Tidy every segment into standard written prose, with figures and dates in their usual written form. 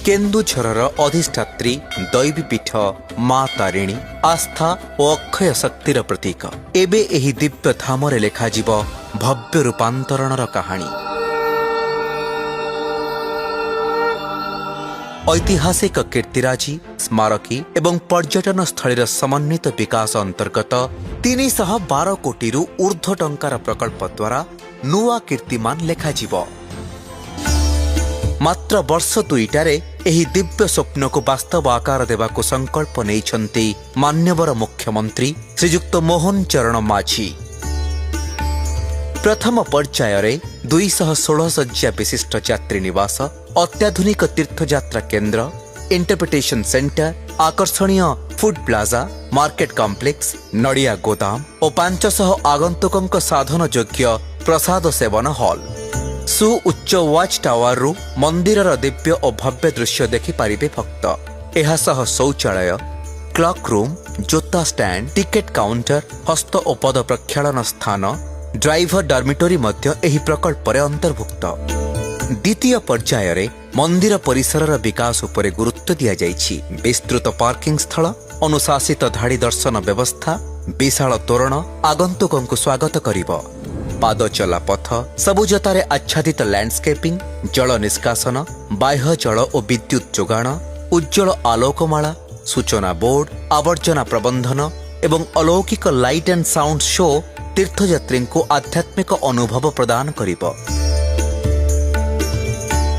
କେନ୍ଦୁଝରର ଅଧିଷ୍ଠାତ୍ରୀ ଦୈବୀପୀଠ ମା ତାରିଣୀ ଆସ୍ଥା ଓ ଅକ୍ଷୟ ଶକ୍ତିର ପ୍ରତୀକ। ଏବେ ଏହି ଦିବ୍ୟ ଧାମରେ ଲେଖାଯିବ ଭବ୍ୟ ରୂପାନ୍ତରଣର କାହାଣୀ। ଐତିହାସିକ କୀର୍ତ୍ତିରାଜି ସ୍ମାରକୀ ଏବଂ ପର୍ଯ୍ୟଟନ ସ୍ଥଳୀର ସମନ୍ୱିତ ବିକାଶ ଅନ୍ତର୍ଗତ 312 କୋଟିରୁ ଊର୍ଦ୍ଧ୍ୱ ଟଙ୍କାର ପ୍ରକଳ୍ପ ଦ୍ୱାରା ନୂଆ କୀର୍ତ୍ତିମାନ ଲେଖାଯିବ। ମାତ୍ର ବର୍ଷ ଦୁଇଟାରେ ଏହି ଦିବ୍ୟ ସ୍ୱପ୍ନକୁ ବାସ୍ତବ ଆକାର ଦେବାକୁ ସଂକଳ୍ପ ନେଇଛନ୍ତି ମାନ୍ୟବର ମୁଖ୍ୟମନ୍ତ୍ରୀ ଶ୍ରୀଯୁକ୍ତ ମୋହନ ଚରଣ ମାଝୀ। ପ୍ରଥମ ପର୍ଯ୍ୟାୟରେ 216 ଶଯ୍ୟା ବିଶିଷ୍ଟ ଯାତ୍ରୀ ନିବାସ, ଅତ୍ୟାଧୁନିକ ତୀର୍ଥଯାତ୍ରା କେନ୍ଦ୍ର, ଇଣ୍ଟରପ୍ରିଟେସନ ସେଣ୍ଟର, ଆକର୍ଷଣୀୟ ଫୁଡ୍ ପ୍ଲାଜା, ମାର୍କେଟ କମ୍ପ୍ଲେକ୍ସ, ନଡ଼ିଆ ଗୋଦାମ ଓ 500 ଆଗନ୍ତୁକଙ୍କ ସାଧନ ଯୋଗ୍ୟ ପ୍ରସାଦ ସେବନ ହଲ୍। ସୁଉଚ୍ଚ ୱାଚ୍ ଟାୱାରରୁ ମନ୍ଦିରର ଦିବ୍ୟ ଓ ଭବ୍ୟ ଦୃଶ୍ୟ ଦେଖିପାରିବେ ଭକ୍ତ। ଏହା ସହ ଶୌଚାଳୟ, କ୍ଲକ୍ ରୁମ୍, ଜୋତା ଷ୍ଟାଣ୍ଡ, ଟିକେଟ କାଉଣ୍ଟର, ହସ୍ତ ଓ ପଦ ପ୍ରକ୍ଷାଳନ ସ୍ଥାନ, ଡ୍ରାଇଭର ଡର୍ମିଟୋରୀ ମଧ୍ୟ ଏହି ପ୍ରକଳ୍ପରେ ଅନ୍ତର୍ଭୁକ୍ତ। ଦ୍ୱିତୀୟ ପର୍ଯ୍ୟାୟରେ ମନ୍ଦିର ପରିସରର ବିକାଶ ଉପରେ ଗୁରୁତ୍ୱ ଦିଆଯାଇଛି। ବିସ୍ତୃତ ପାର୍କିଂ ସ୍ଥଳ, ଅନୁଶାସିତ ଧାଡ଼ି ଦର୍ଶନ ବ୍ୟବସ୍ଥା, ବିଶାଳ ତୋରଣ ଆଗନ୍ତୁକଙ୍କୁ ସ୍ୱାଗତ କରିବ। ପାଦଚଲା ପଥ, ସବୁଜତାରେ ଆଚ୍ଛାଦିତ ଲ୍ୟାଣ୍ଡସ୍କେପିଂ, ଜଳ ନିଷ୍କାସନ, ବାହ୍ୟ ଜଳ ଓ ବିଦ୍ୟୁତ୍ ଯୋଗାଣ, ଉଜ୍ଜଳ ଆଲୋକମାଳା, ସୂଚନା ବୋର୍ଡ, ଆବର୍ଜନା ପ୍ରବନ୍ଧନ ଏବଂ ଅଲୌକିକ ଲାଇଟ୍ ଆଣ୍ଡ ସାଉଣ୍ଡ ଶୋ ତୀର୍ଥଯାତ୍ରୀଙ୍କୁ ଆଧ୍ୟାତ୍ମିକ ଅନୁଭବ ପ୍ରଦାନ କରିବ।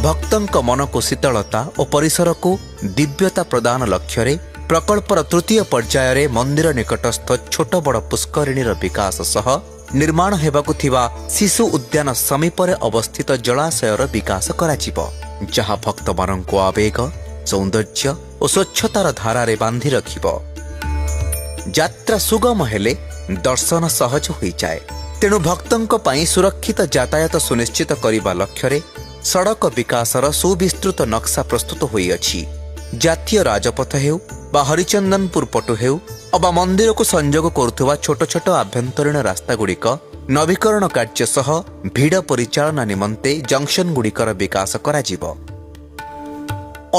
ଭକ୍ତଙ୍କ ମନକୁ ଶୀତଳତା ଓ ପରିସରକୁ ଦିବ୍ୟତା ପ୍ରଦାନ ଲକ୍ଷ୍ୟରେ ପ୍ରକଳ୍ପର ତୃତୀୟ ପର୍ଯ୍ୟାୟରେ ମନ୍ଦିର ନିକଟସ୍ଥ ଛୋଟ ବଡ଼ ପୁଷ୍କରିଣୀର ବିକାଶ ସହ ନିର୍ମାଣ ହେବାକୁ ଥିବା ଶିଶୁ ଉଦ୍ୟାନ ସମୀପରେ ଅବସ୍ଥିତ ଜଳାଶୟର ବିକାଶ କରାଯିବ, ଯାହା ଭକ୍ତମାନଙ୍କୁ ଆବେଗ, ସୌନ୍ଦର୍ଯ୍ୟ ଓ ସ୍ୱଚ୍ଛତାର ଧାରାରେ ବାନ୍ଧି ରଖିବ। ଯାତ୍ରା ସୁଗମ ହେଲେ ଦର୍ଶନ ସହଜ ହୋଇଯାଏ। ତେଣୁ ଭକ୍ତଙ୍କ ପାଇଁ ସୁରକ୍ଷିତ ଯାତାୟାତ ସୁନିଶ୍ଚିତ କରିବା ଲକ୍ଷ୍ୟରେ ସଡ଼କ ବିକାଶର ସୁବିସ୍ତୃତ ନକ୍ସା ପ୍ରସ୍ତୁତ ହୋଇଅଛି। ଜାତୀୟ ରାଜପଥ ହେଉ ବା ହରିଚନ୍ଦନପୁର ପଟୁ ହେଉ ଅବା ମନ୍ଦିରକୁ ସଂଯୋଗ କରୁଥିବା ଛୋଟ ଛୋଟ ଆଭ୍ୟନ୍ତରୀଣ ରାସ୍ତାଗୁଡ଼ିକ ନବୀକରଣ କାର୍ଯ୍ୟ ସହ ଭିଡ଼ ପରିଚାଳନା ନିମନ୍ତେ ଜଙ୍କସନ୍ଗୁଡ଼ିକର ବିକାଶ କରାଯିବ।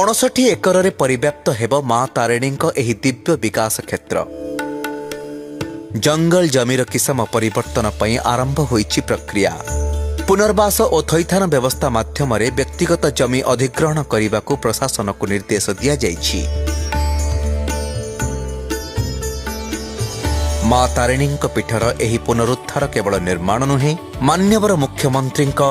59 ଏକରରେ ପରିବ୍ୟାପ୍ତ ହେବ ମା ତାରିଣୀଙ୍କ ଏହି ଦିବ୍ୟ ବିକାଶ କ୍ଷେତ୍ର। ଜଙ୍ଗଲ ଜମିର କିସମ ପରିବର୍ତ୍ତନ ପାଇଁ ଆରମ୍ଭ ହୋଇଛି ପ୍ରକ୍ରିୟା। ପୁନର୍ବାସ ଓ ଥଇଥାନ ବ୍ୟବସ୍ଥା ମାଧ୍ୟମରେ ବ୍ୟକ୍ତିଗତ ଜମି ଅଧିଗ୍ରହଣ କରିବାକୁ ପ୍ରଶାସନକୁ ନିର୍ଦ୍ଦେଶ ଦିଆଯାଇଛି। ମା ତାରିଣୀଙ୍କ ପୀଠର ଏହି ପୁନରୁଦ୍ଧାର କେବଳ ନିର୍ମାଣ ନୁହେଁ, ମାନ୍ୟବର ମୁଖ୍ୟମନ୍ତ୍ରୀଙ୍କ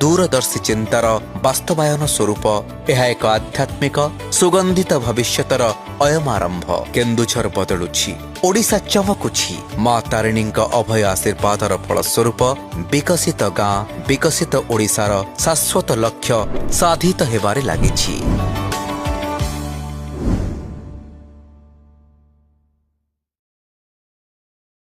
ଦୂରଦର୍ଶୀ ଚିନ୍ତାର ବାସ୍ତବାୟନ ସ୍ୱରୂପ ଏହା ଏକ ଆଧ୍ୟାତ୍ମିକ ସୁଗନ୍ଧିତ ଭବିଷ୍ୟତର ଅୟମାରମ୍ଭ। କେନ୍ଦୁଝର ବଦଳୁଛି, ଓଡ଼ିଶା ଚମକୁଛି। ମା ତାରିଣୀଙ୍କ ଅଭୟ ଆଶୀର୍ବାଦର ଫଳସ୍ୱରୂପ ବିକଶିତ ଗାଁ, ବିକଶିତ ଓଡ଼ିଶାର ଶାଶ୍ୱତ ଲକ୍ଷ୍ୟ ସାଧିତ ହେବାରେ ଲାଗିଛି।